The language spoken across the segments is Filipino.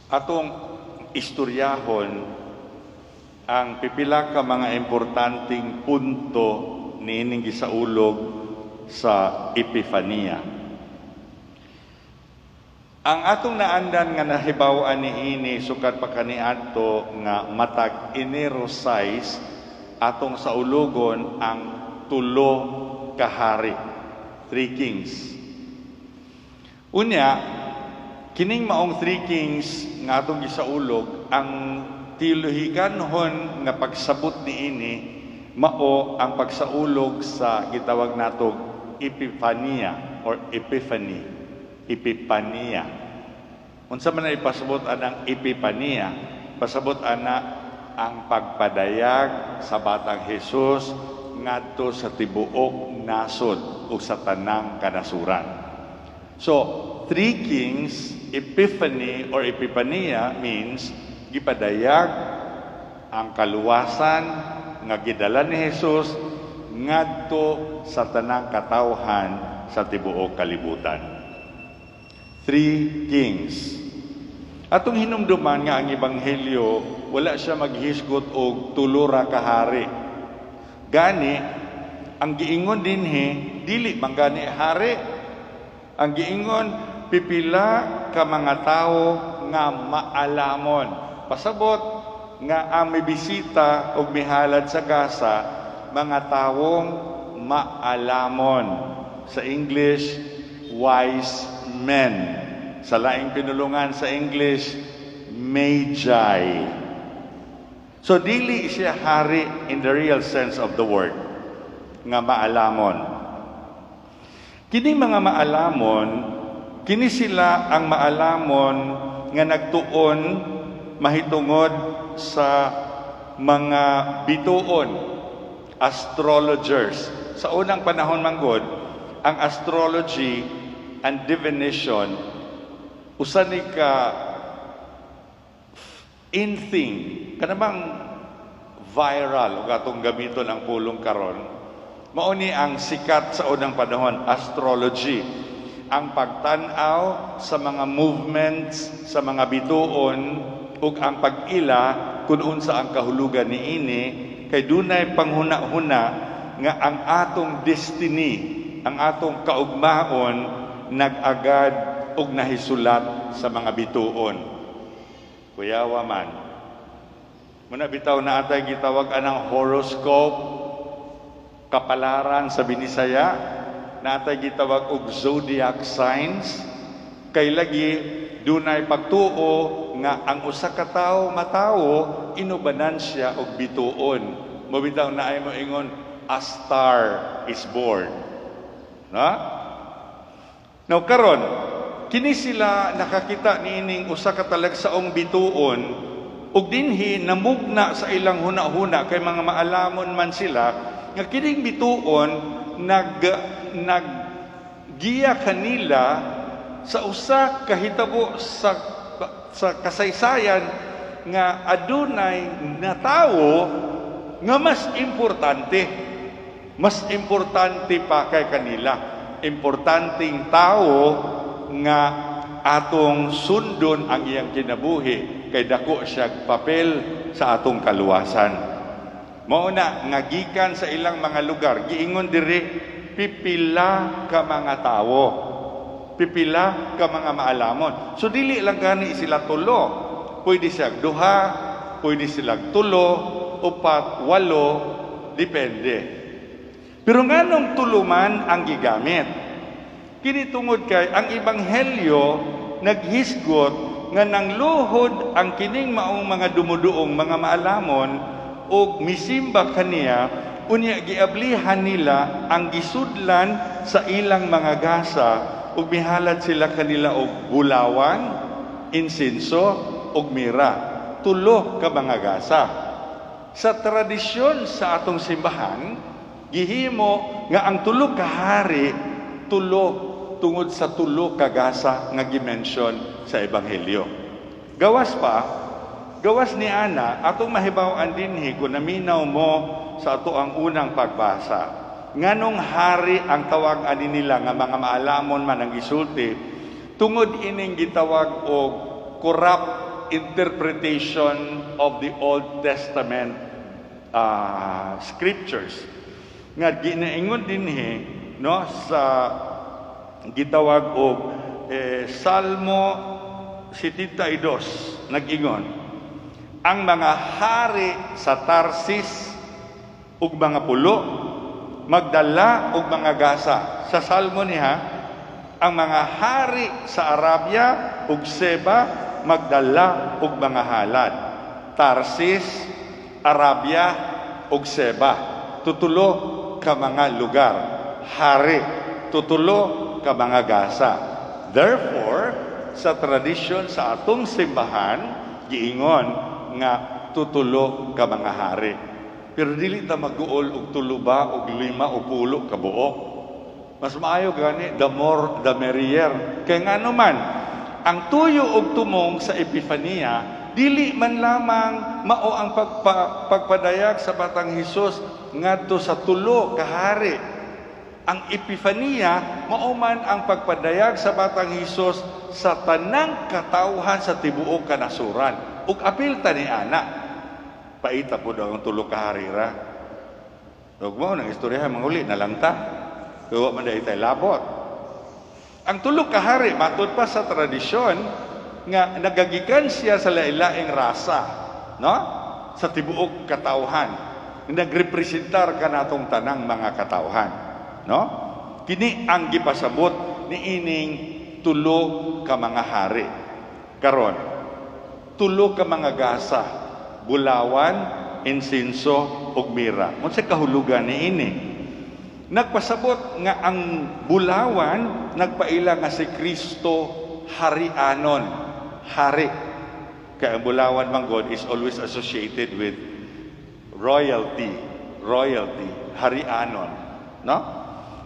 atong istoryahon ang pipila ka mga importanteng punto niining gisaulog sa Epifania. Ang atong naandan nga nahibaw-an niini sukad pa kaniadto nga matag Enero 6 atong saulogon ang tulo ka hari, 3 kings. Unya, kining maong 3 kings nga atong gisaulog, ang teolohikanhon nga pagsabot niini mao ang pagsaulog sa gitawag natog Epifania or Epiphany. Epipania. Unsa man na ipasabot anang Epipania? Pasabot ana ang pagpadayag sa batang Hesus ngadto sa tibuok nasod o sa tanang kanasuran. So, 3 kings, Epiphany or Epipania means gipadayag ang kaluwasan nga gidala ni Hesus ngadto sa tanang katawhan sa tibuok kalibutan. 3 kings. Atong hinumduman nga ang ebanghelyo wala siya maghisgot og tulo ra ka hari. Gani ang giingon dinhi dili man gani hari. Ang giingon pipila ka mga tawo nga maalamon. Pasabot nga ang mibisita og mihalad sa gasa mga tawong maalamon. Sa English, wise men. Sa laing pinulungan sa English, magi. So, dili siya hari in the real sense of the word, nga maalamon. Kini mga maalamon, kini sila ang maalamon nga nagtuon mahitungod sa mga bituon, astrologers. Sa unang panahon manggod, ang astrology and divination usa ni ka in thing kanabang viral ug atong gamiton ang pulong karon mao ni ang sikat sa unang panahon, astrology, ang pagtan-aw sa mga movements sa mga bituon ug ang pag-ila kun unsa ang kahulugan niini kay dunay panghuna-huna nga ang atong destiny, ang atong kaugmaon nag-agad og nahisulat sa mga bituon. Kuyawa man. Muna bitaw na atay gitawag anang horoscope, kapalaran sa Binisaya, na atay gitawag og zodiac signs, kay lagi dunay pagtuo nga ang usa ka tawo matawo inubanan siya og bituon. Mabitaw na ay mo ingon a star is born. Na? Now karon, kini sila nakakita niining usa ka talagsaong bituon ug dinhi namugna sa ilang huna-huna kay mga maalamon man sila nga kining bituon naggiya kanila sa usa ka hitabo sa kasaysayan nga adunay na tawo nga mas importante pa kay kanila. Importanteng tao nga atong sundon ang iyang kinabuhi kay dako siya papel sa atong kaluwasan. Mao na nga gikan sa ilang mga lugar giingon diri pipila ka mga tawo, pipila ka mga maalamon. So dili lang gani sila tulo, pwede siya duha, pwede sila tulo, upat, walo, depende. Pero nganong tuluman ang gigamit? Kini tungod kay ang ebanghelyo naghisgot nga nangluhod ang kining maong mga dumuduong mga maalamon og misimba kaniya unya giablihan nila ang gisudlan sa ilang mga gasa ug mihalad sila kanila og bulawan, insenso ug mira. Tulo ka mga gasa. Sa tradisyon sa atong simbahan, gihimo nga ang tulo ka hari tulo tungod sa tulo ka gasa nga gimension sa ebanghelyo. Gawas ni ana atong mahibaw-an dinhi kung naminaw mo sa ato ang unang pagbasa. Nganong hari ang tawag ani nila nga mga maalamon man ang gisulti tungod ining gitawag og corrupt interpretation of the Old Testament scriptures. Nga ginaingon dinhi no sa gitawag og Salmo 72 nag-ingon, ang mga hari sa Tarsis ug mga pulo magdala og mga gasa. Sa Salmo niya, ang mga hari sa Arabia ug Seba magdala og mga halad. Tarsis, Arabia ug Seba, tutulo ka mga lugar. Hari, tutulo ka mga gasa. Therefore, sa tradisyon sa atong simbahan, giingon nga tutulo ka mga hari. Pero dili ta mag-uol og tulo ba og lima o pulo ka buok. Mas maayo gani the more the merrier. Kay ngano man ang tuyo og tumong sa Epifania dili man lamang mao ang pagpadayag sa batang Hesus ngadto sa tulo ka hari. Ang Epifania mao man ang pagpadayag sa batang Hesus sa tanang katawhan sa tibuok kanasuran. Ug apil ta ni ana. Paita po daw ang tulo ka hari ra. Ug mao nang istorya manguli na lang ta. Kuwa man dahil tayo labot. Ang tulo ka hari, matod pa sa tradisyon, nga nagagikan siya sa lailaing rasa, no? Sa tibuok katawhan. Nagrepresentar ka natong tanang mga katawhan, no? Kini ang gipasabot ni ining tulo ka mga hari. Karon, tulo ka mga gasa, bulawan, insinso, ug mira. Unsay kahulugan ni ini? Nagpasabot nga ang bulawan nagpaila nga si Kristo harianon, hari. Kaya ang bulawan man God is always associated with royalty, harianon, no?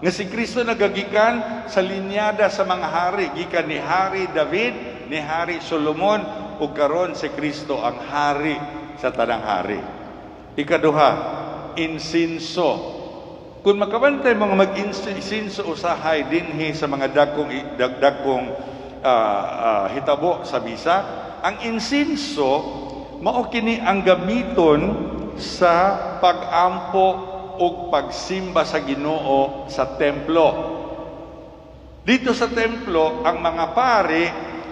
Nga si Kristo nagagikan sa linyada sa mga hari, gikan ni Hari David, ni Hari Solomon, ug karon si Kristo ang hari sa tanang hari. Ikaduha, insinso. Kung makabantay mga mag-insinso usahay dinhi sa mga dagkong hitabo sa bisa, ang insinso mao kini ang gamiton sa pag-ampo o pagsimba sa Ginoo sa templo. Dito sa templo, ang mga pari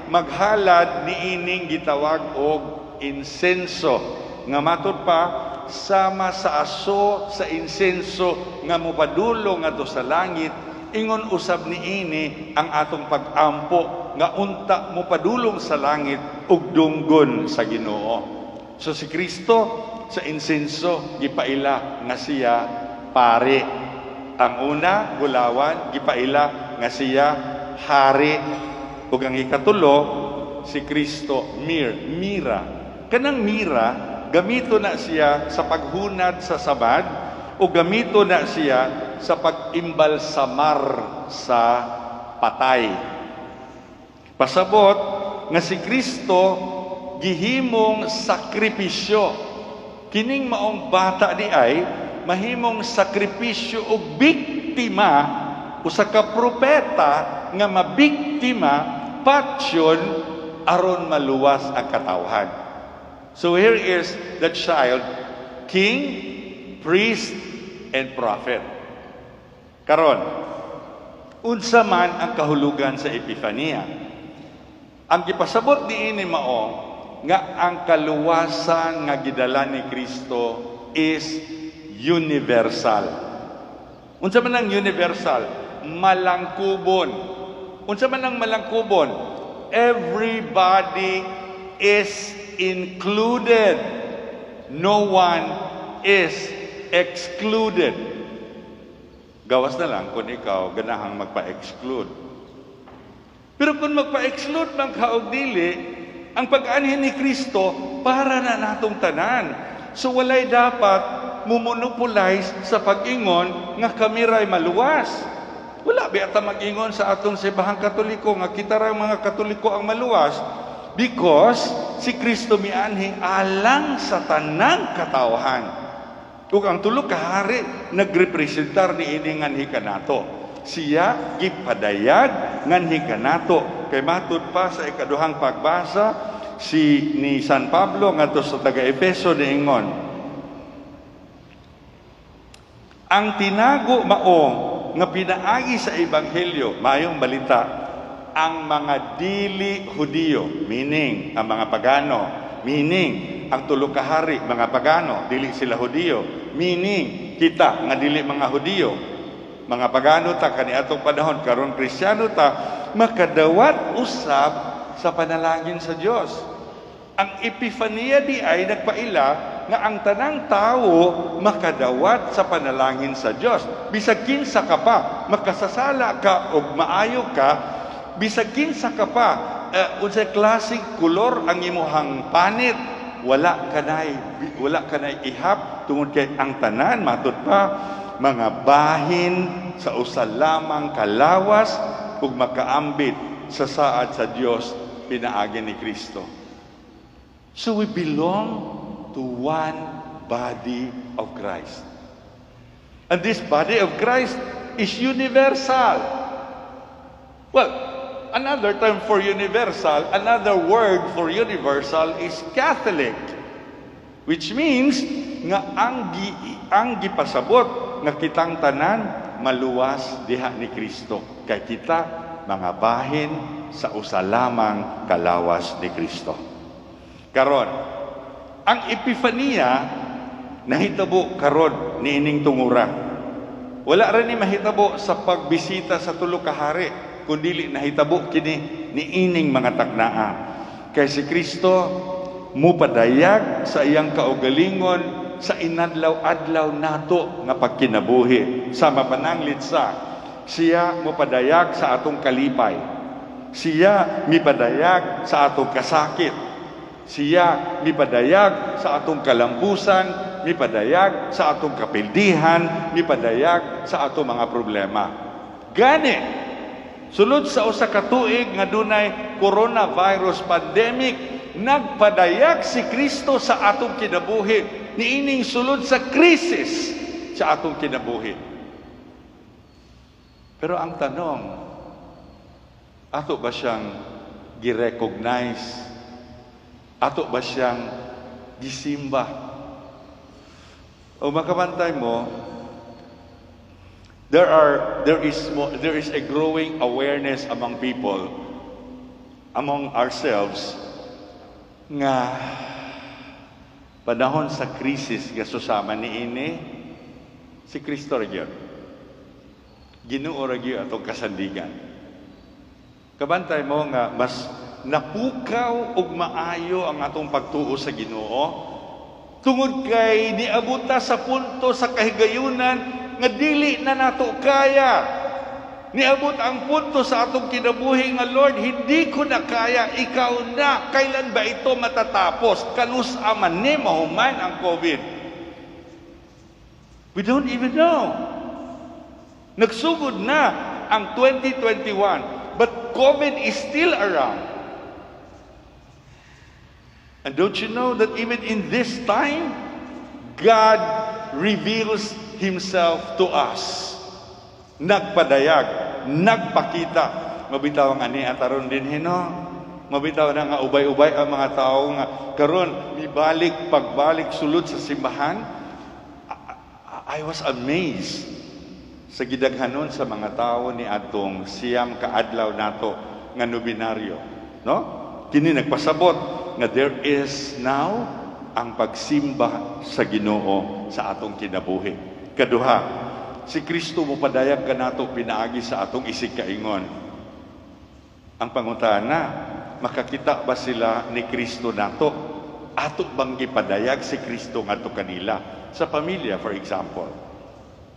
maghalad niining gitawag og insenso nga matud pa sama sa aso sa insenso nga mopadulong ngadto sa langit, ingon usab niini ang atong pag-ampo nga unta mopadulong sa langit ug dunggon sa Ginoo. So si Kristo sa insenso gipaila nga siya pari. Ang una, bulawan, gipaila nga siya hari. Ug ang ikatulo, si Kristo mira. Kanang mira gamito na siya sa paghunad sa sabad o gamito na siya sa pag-imbalsamar sa patay. Pasabot nga si Kristo gihimong sakripisyo. Kining maong bata di ay mahimong sakripisyo o biktima o sa kapropeta nga mabiktima patyon aron maluwas ang katawhan. So here is the child, king, priest, and prophet. Karon, unsa man ang kahulugan sa Epifania? Ang gipasabot diini mao nga ang kaluwasan nga gidala ni Kristo is universal. Unsa man ang universal? Malangkubon. Unsa man ang malangkubon? Everybody is included. No one is excluded. Gawas na lang kung ikaw ganahang magpa-exclude. Pero kung magpa-exclude man ka og dili, ang pag-anhin ni Kristo para na natong tanan. So walay dapat mumonopolize sa pag-ingon nga kami ray maluwas. Wala ba ata mag-ingon sa atong simbahang Katoliko nga kita ray mga Katoliko ang maluwas? Because si Kristo mianhi alang sa tanang katawhan. Ug ang tulo ka hari nagrepresentar ni ini nganhi kanato. Siya gipadayag nganhi kanato. Kay matud pa sa ikaduhang pagbasa ni San Pablo ngadto sa taga-Efeso niingon, ang tinago mao nga pinaagi sa ebanghelyo, mayong balita, ang mga dili Hudiyo, meaning ang mga pagano, meaning ang tulo ka hari, mga pagano, dili sila Hudiyo, meaning kita nga dili mga Hudiyo, mga pagano ta kaniadtong panahon, karon Kristiyano ta, makadawat usab sa panalangin sa Dios. Ang Epifania di ay nagpaila nga ang tanang tao makadawat sa panalangin sa Dios. Bisag kinsa ka pa, makasasala ka o maayo ka, bisag kinsa ka pa, unsay klaseng kulor ang imuhang panit, wala kanay ihap tungod kay ang tanan matud pa mga bahin sa usa lamang kalawas ug makaambit sa saad sa Dios pinaagi ni Kristo. So we belong to one body of Christ. And this body of Christ is universal. Well, another term for universal, another word for universal is Catholic, which means nga ang gipasabot nga kitang tanan maluwas diha ni Kristo. Kay kita mga bahin sa usa lamang kalawas ni Kristo. Karon, ang Epifania nahitabo karon niining tungura. Wala ra ni mahitabo sa pagbisita sa tulo ka hari, kundi nahitabo kini niining mga tagnaa. Kay si Kristo mupadayag sa iyang kaugalingon sa inadlaw-adlaw nato nga pagkinabuhi. Sama pananglit siya mupadayag sa atong kalipay. Siya mipadayag sa atong kasakit. Siya mipadayag sa atong kalampusan, mipadayag sa atong kapildihan, mipadayag sa atong mga problema. Gani, sulod sa usa ka tuig nga dunay coronavirus pandemic, nagpadayag si Kristo sa atong kinabuhi, niining sulod sa krisis sa atong kinabuhi. Pero ang tanong, ato ba siyang girecognize? Ato ba siyang gisimba? O makabantay mo, there is a growing awareness among people, among ourselves, nga panahon sa krisis nga susama niini si Kristo ra gyud. Ginoo ra gyud atong kasandigan. Kabantay mo nga mas napukaw ug maayo ang atong pagtuo sa Ginoo tungod kay niabot ta sa punto sa kahigayunan nga dili na nato kaya. Niabot ang punto sa atong kinabuhi nga, Lord, hindi ko na kaya, ikaw na. Kailan ba ito matatapos? Kanus-a man ni mahuman ang COVID. We don't even know. Nagsugod na ang 2021, but COVID is still around. And don't you know that even in this time, God reveals Himself to us. Nagpadayag, nagpakita. Mabitaw ang ani ataron din hino. Mabitaw na nga ubay-ubay ang mga tao nga karon pagbalik sulod sa simbahan. I was amazed sa gidaghanon sa mga tao ni atong siyam ka adlaw nato nga nobinaryo, no? Kini nagpasabot nga there is now ang pagsimba sa Ginoo sa atong kinabuhi. Kaduha, si Kristo mo padayag kanato pinaagi sa atong isig kaingon. Ang pangutana, makakita ba sila ni Kristo nato? Ato bang gipadayag si Kristo ngadto kanila? Sa pamilya, for example.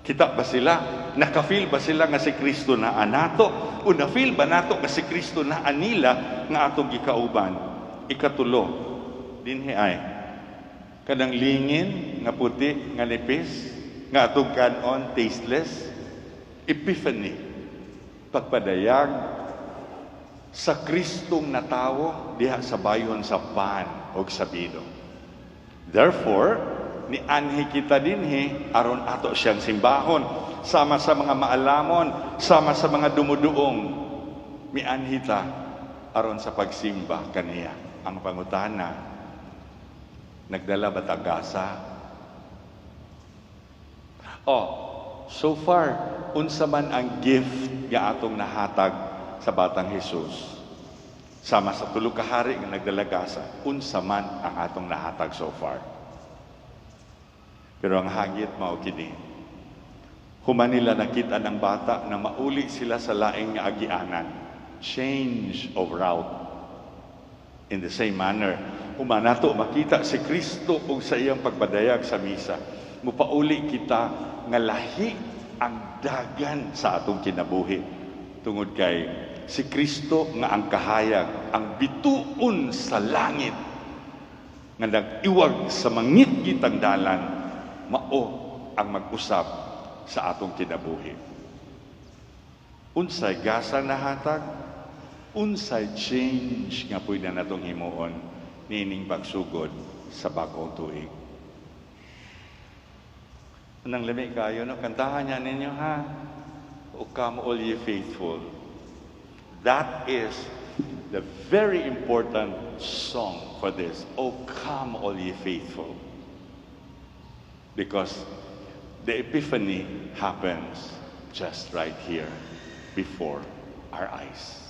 Kita ba sila? Naka-feel ba sila nga si Kristo na anato? O na-feel ba nato nga si Kristo na anila nga atong gikauban? Ikatulo, dinhi ay kanang lingin nga puti nga nipis nga atong kanon tasteless. Epiphany, pagpadayag sa Kristong natawo diha sa bayon sa pan o sa bino. Therefore, ni anhi kita dinhi aron ato siyang simbahon sama sa mga maalamon, sama sa mga dumuduong mianhi ta aron sa pagsimba kaniya. ang pangutana, nagdala ba tagasa? So far, unsa man ang gift nga atong nahatag sa Batang Hesus. Sama sa tulo ka hari nga nagdala gasa, unsa man ang atong nahatag so far. Pero ang hagit mao kini. Human nila nakita ng bata na mauli sila sa laing nga agianan. Change of route. In the same manner, human nato makita si Kristo ug sa iyang pagpadayag sa misa. Mupauli kita nga lahi ang dagan sa atong kinabuhi. Tungod kay si Kristo nga ang kahayag, ang bituon sa langit nga nag-iwag sa mangit-gitang dalan, mao ang mag-usab sa atong kinabuhi. Unsay gasa nahatag, unsay change nga pwede natong himuon nining pagsugod sa bagong tuig. Nang lami kayo, no? Kantahan niya ninyo, ha? O come all ye faithful. That is the very important song for this. O come all ye faithful. Because the Epiphany happens just right here before our eyes.